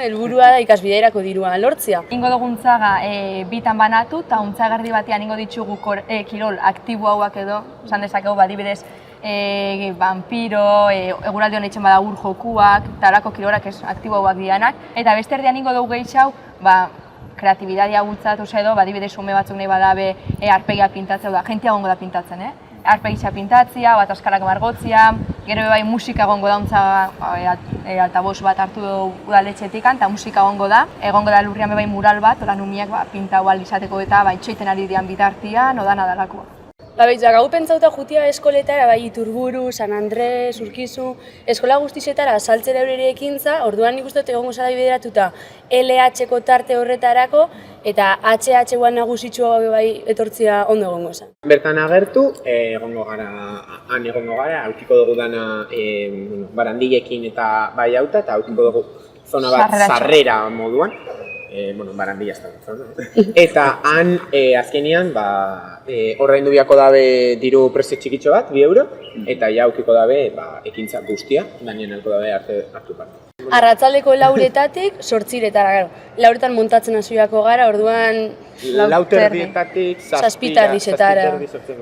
Helburua da ikasbiderako dirua lortzea. Ingo duguntzaga bitan banatu eta untzagarri batean ingo ditugu kirol aktibo hauak edo, esan dezakegu adibidez vampiro, eguraldi honetzen bada ur jokuak, talako kirolak aktibo hauak dianak, eta beste erdian ingo dugu gehiago, kreatibidadia bultzatu edo, adibidez ume batzuk nahi badabe arpegia pintatzea, jentia gongo da pintatzen, arpegitza pintatzea, bat askarak margotzea, gero bai musika egongo da altabos bat hartu udaletxetik, eta musika egongo da lurrian bai mural bat, oran umiak pinta gual izateko eta itxoiten ari dian bitartian, odan adalakoa. Gau pentsauta jutia eskoletara, Iturburu, San Andres, Urkizu, eskola guztizetara saltzera eurere ekintza, orduan nik uste egongo zara bideratuta LH-ko tarte horretarako, eta HH-koan nagusitxua etortzia ondo egongo zen. Bertan agertu, egongo gara, aukiko dugu dana barandilekin eta bai auta, eta aukiko dugu zona bat sarrera moduan. Barandilla ez da. Eta han, azkenean, ordaindu biako dabe diru prezio txikitxo bat, 2 euro, eta ja aukiko dabe ekintza guztia, danien alko dabe hartu parte. Arratzaldeko 4:00-etatik 8:00-etara, lauretan montatzen hasiako gara, orduan 4:00-etatik 7:00-etara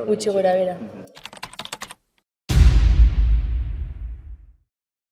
gutxi gora bera.